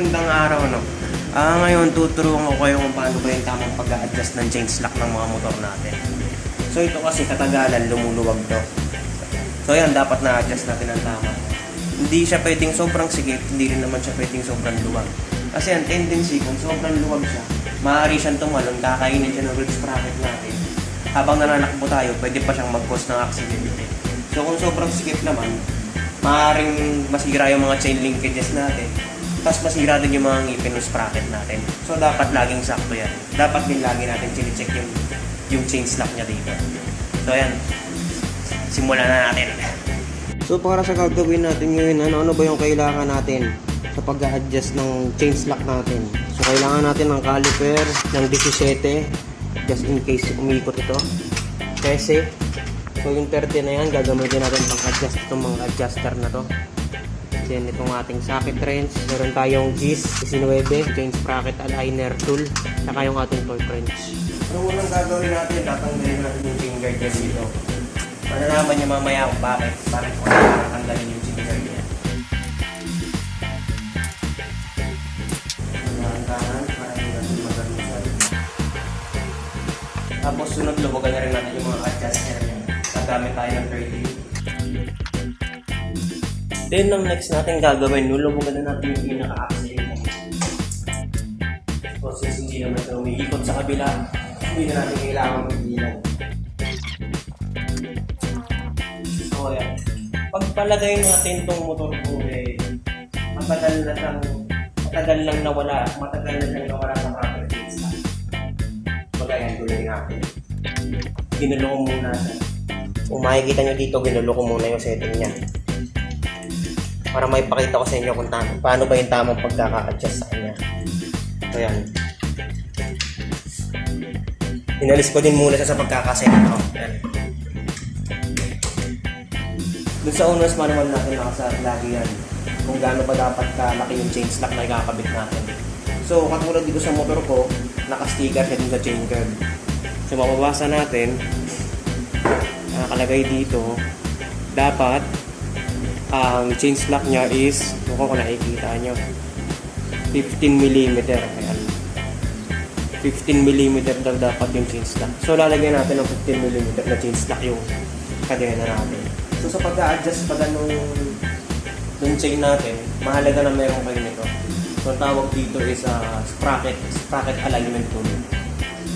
magandang araw, no? Ngayon tuturuan ko kayo kung paano ba yung tamang pag-a-adjust ng change lock ng mga motor natin. So ito kasi katagalan lumuluwag to. So yan, dapat na-adjust natin ang tama. Hindi siya pwedeng sobrang sikip, hindi rin naman siya pwedeng sobrang luwag. Kasi ang tendency, kung sobrang luwag siya, maaari siyang tumalon, kakainin siya ng rib sprocket natin. Habang nananakbo tayo, pwede pa siyang mag-cause ng aksidente. So kung sobrang sikip naman, maaaring masira yung mga chain linkages natin, tapos masira din yung mga ngipin ng sprocket natin. So dapat laging sakto yan. Dapat din lagi natin chine-check yung chain lock niya dito. So yan, simulan na natin. So para sa gagawin natin ngayon, ano ba yung kailangan natin sa pag-adjust ng chain lock natin? So kailangan natin ng caliper ng 17, just in case umikot ito. Kasi so yung 30 na yan, gagamitin natin pang-adjust itong mga adjuster na to. Then itong ating socket wrench, meron tayong GIS 19, chain sprocket aligner tool, saka yung ating torque wrench. Ano unang gagawin natin, tatanggalin natin yung chain guard niya dito. Malalaman niya mamaya kung bakit ko tatanggalin yung chain guard niya. Dahan-dahan para hindi natin magalusan. Tapos sunod, lubugan na rin natin yung mga adjuster niya. Gagamit tayo ng 30. Then, ang next natin gagawin, lulubugan na natin yung pinaka-axle. So, since hindi naman ito umiikot sa kabila, hindi na natin kailangan mag-ilan. So, ayan. Pagpalagay natin itong motor ko, matagal na lang nawala sa proper case na. So, ayan, tuloy natin. Ginulo ko muna siya. Kung makikita nyo dito, ginulo ko muna yung setting niya. Para may pakita ko sa inyo kung paano ba yung tamang pagkaka-adjust sa kanya. So yan. Inalis ko din muna siya sa pagkakaset. Yan. Dun sa owners manual natin nakasaad lagi yan. Kung gaano ba dapat kalaki yung chain lock na ikakabit natin. So katulad dito sa motor ko, naka-sticker siya din sa chain curve. So mababasa natin, nakalagay dito, dapat ang chain lock niya is, kung nakikita nyo, 15mm. Ayan. 15mm daw dapat yung chain lock. So lalagyan natin ng 15mm na chain lock yung kadena natin. So sa pag-a-adjust pa nung chain natin, mahalaga na meron kayo nito. So tawag dito is sprocket alignment tool.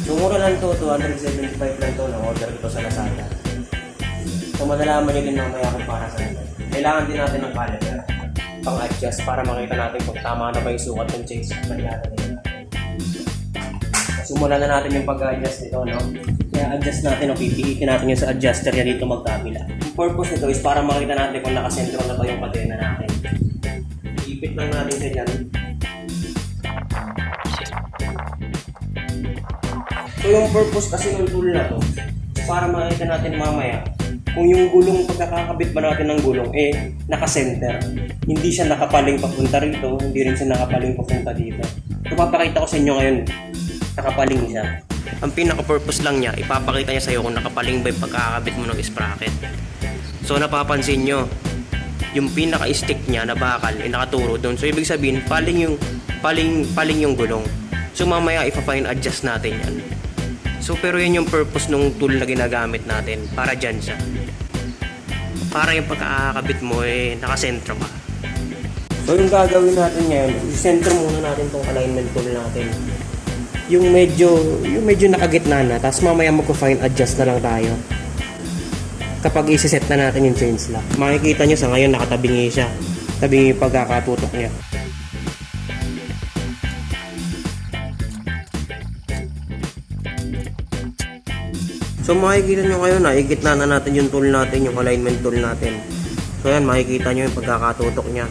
So mura lang to, 275 lang to, na-order ko sa Lazada. So malalaman nyo din mamaya kung para sa nila. Kailangan din natin ng caliper pang-adjust para makita natin kung tama na ba yung sukat ng chain lock na nilalagay natin. Simulan na natin yung pag-adjust nito, no? Kaya adjust natin o pipihitin natin yung sa adjuster niya dito magkabila. Yung purpose nito is para makita natin kung nakasentro na ba yung kadena natin. Ipit lang natin siya dyan. So yung purpose kasi ng tool na to, para makita natin mamaya kung yung gulong, pagkakakabit ba natin ng gulong, naka-center. Hindi siya nakapaling papunta rito, hindi rin siya nakapaling papunta dito. So, papakita ko sa inyo ngayon, nakapaling siya. Ang pinaka-purpose lang niya, ipapakita niya sa iyo kung nakapaling ba yung pagkakakabit mo ng sprocket. So, napapansin nyo, yung pinaka-stick niya na bakal, nakaturo doon. So, ibig sabihin, paling yung gulong. So, mamaya, ipa-fine adjust natin yan. So, pero yan yung purpose ng tool na ginagamit natin, para dyan siya. Para yung pagkakakabit mo nakasentro ka. So yung gagawin natin ngayon, isentro muna natin tong alignment tool natin. Yung medyo nakagitna na, tapos mamaya magko-fine adjust na lang tayo. Kapag isi-set na natin yung chain lock. Makikita nyo sa ngayon nakatabingi siya. Tabingi yung pagkakatutok niya. So makikita nyo kayo na, igitna na natin yung tool natin, yung alignment tool natin. So yan, makikita nyo yung pagkakatutok niya.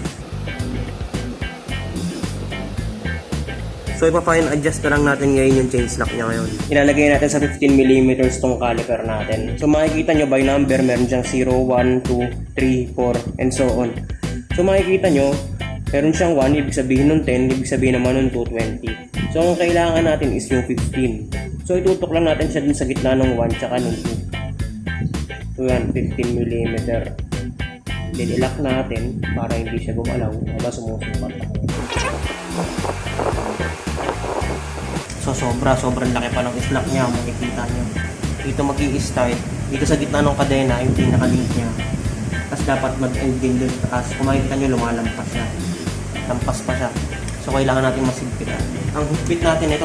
So ipa-fine adjust na lang natin ngayon yung chain lock niya ngayon. Ilalagay natin sa 15mm tong caliper natin. So makikita nyo by number, meron dyang 0, 1, 2, 3, 4, and so on. So makikita nyo, meron siyang 1, ibig sabihin nun 10, ibig sabihin naman nun 220. So ang kailangan natin is yung 15. So itutok lang natin siya dun sa gitna ng 1 tsaka ng 2. So yan, 15mm. Then ilock natin para hindi siya gumalaw habang sumusukat ako. sobrang laki pa ng slack niya, makikita nyo. Dito mag-i-start, dito sa gitna ng kadena, yung pinaka-link niya. Tapos dapat mag-end din dun sa taas. Kung makikita nyo, lumalampas siya. Lampas pa siya. So, kailangan natin masigpitan. Ang higpit natin ito,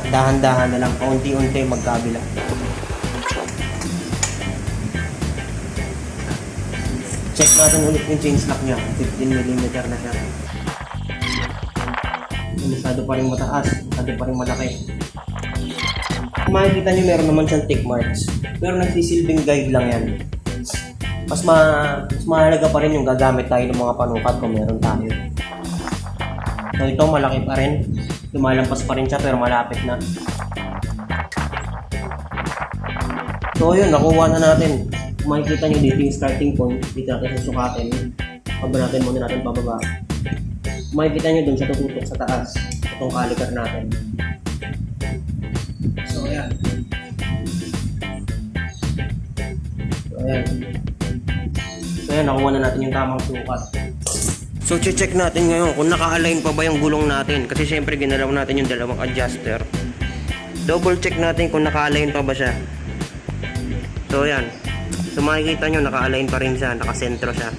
dahan-dahan na lang, paunti-unti magkabila. Check natin ulit yung chain slack niya. 15mm na siya. Masyado pa rin mataas, masyado pa rin malaki. Kung makikita nyo, meron naman siyang tick marks. Pero nagsisilbing guide lang yan. Mas mahalaga pa rin yung gagamit tayo ng mga panukat kung meron tayo. So ito, malaki pa rin. Lumalampas pa rin siya pero malapit na. So yun, nakuha na natin. Kung makikita nyo dito yung starting point, dito natin susukatin. Pabanatin muna natin pababa. Kung makikita nyo dun siya tututok sa taas. Itong caliper natin. So ayan. So ayan, nakuha na natin yung tamang sukat. So check natin ngayon kung naka-align pa ba yung gulong natin. Kasi syempre ginalaw natin yung dalawang adjuster. Double check natin kung naka-align pa ba siya. So ayan. So makikita nyo, naka-align pa rin siya, nakasentro siya.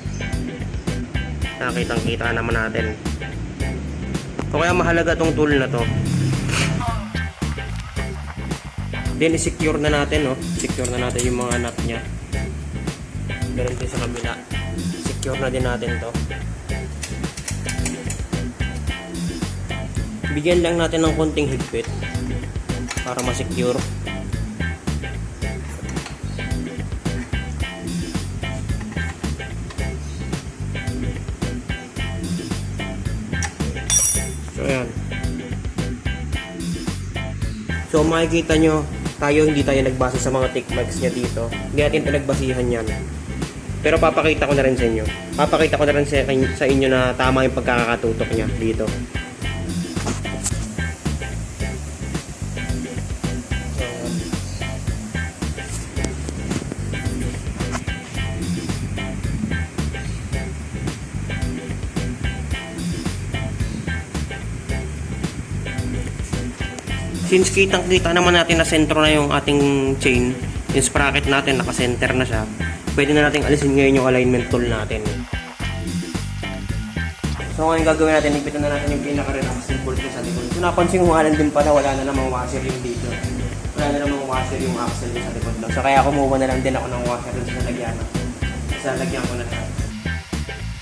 Nakitang-kita naman natin. So kaya mahalaga tong tool na to. Then i-secure na natin, no? Secure na natin yung mga nut niya. Ganun din sa kabila. Secure na din natin to. Bigyan lang natin ng konting higpit para ma-secure. So ayan. So makikita nyo, hindi tayo nagbase sa mga tick marks niya dito. Hindi natin pinagbasihan yan. Pero papakita ko na rin sa inyo. Papakita ko na rin sa inyo na tama yung pagkakatutok niya dito. Since kitang-kita naman natin na sentro na yung ating chain, yung sprocket natin naka-center na siya, pwede na natin alisin ngayon yung alignment tool natin. So ngayon gagawin natin, ipitan na natin yung pinaka-relaxing bolt sa likod. So napansin ko nga din pala, wala na namang washer yung dito. Wala na namang washer yung axle sa likod lang. So kaya kumuha na lang din ako ng washer dun sa lalagyan. Sa lalagyan ko na siya.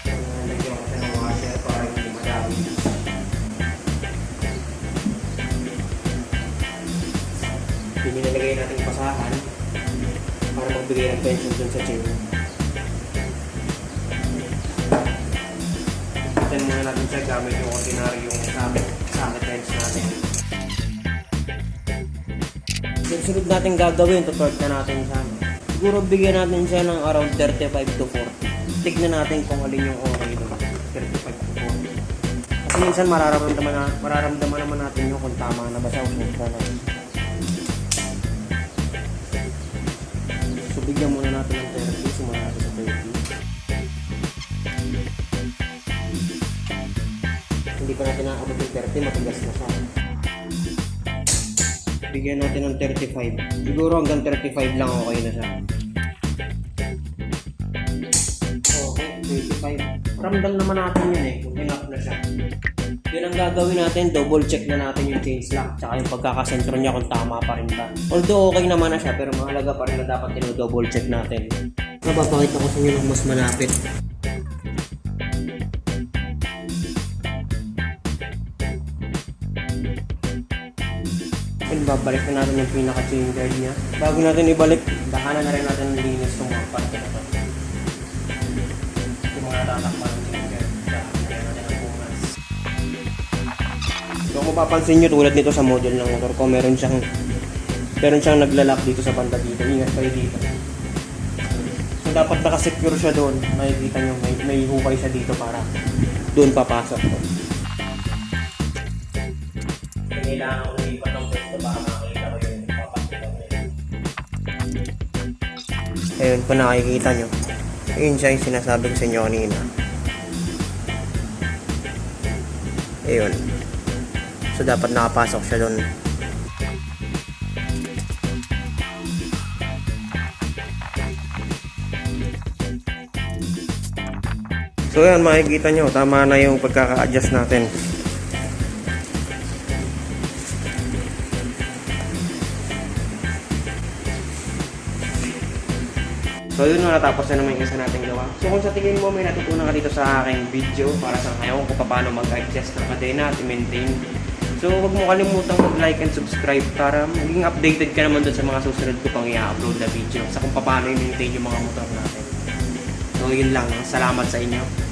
So lalagyan ko siya ng washer para hindi madami. Pinilagay natin yung pasahan para magbigay ng tension dun sa chain. Ipitan muna natin siya gamit yung ordinary yung socket wrench natin. Sunod natin gagawin, tutorque na natin siya. Siguro bigyan natin siya ng around 35 to 40. Tignan natin kung alin yung okay doon. 35 to 40. Kasi minsan mararamdaman naman natin yung kung tama na ba siya o sobra na. So bigyan muna natin ng 30. Sumula natin sa 30. Hindi pa natin naabot yung 30, matigas na siya. Bigyan natin ng 35. Siguro hanggang 35 lang okay na siya. Okay, 35. Ramdam naman natin yun eh, kung enough na siya. Yun ang gagawin natin, double check na natin yung chain slack tsaka yung pagkakasentro niya kung tama pa rin ba. Although okay naman na siya, pero mahalaga pa rin na dapat double check natin. Napapakita ko sa inyo ng mas malapit. Babalik na natin yung pinaka-chain guard niya. Bago natin ibalik, dahanan na rin natin ng linis itong mga parte na ito. Yung mga tatakpan ng chain guard. Kaya natin ang pumas. So kung mapapansin nyo, tulad nito sa model ng motor ko, meron siyang naglalak dito sa banda dito. Ingat kayo dito. So dapat nakasecure siya doon. Makikita nyo, may hukay siya dito para doon papasok to. Kailangan ko nalipat ng pwesto para makakita ko yung papasok ko. Ayun, kung nakikita nyo, ayun siya yung sinasabi ko sa inyo kanina. Ayun. So dapat nakapasok siya doon. So yan, makikita nyo, tama na yung pagkaka-adjust natin. So yun na, natapos na naman yung isa nating gawa. So kung sa tingin mo may natutunan ka dito sa aking video para sa ngayon kung paano mag-adjust ng kadena at i-maintain. So huwag mo kalimutang mag-like and subscribe para maging updated ka naman dun sa mga susunod ko pang i-upload na video sa kung paano i-maintain yung mga motor natin. So yun lang, salamat sa inyo.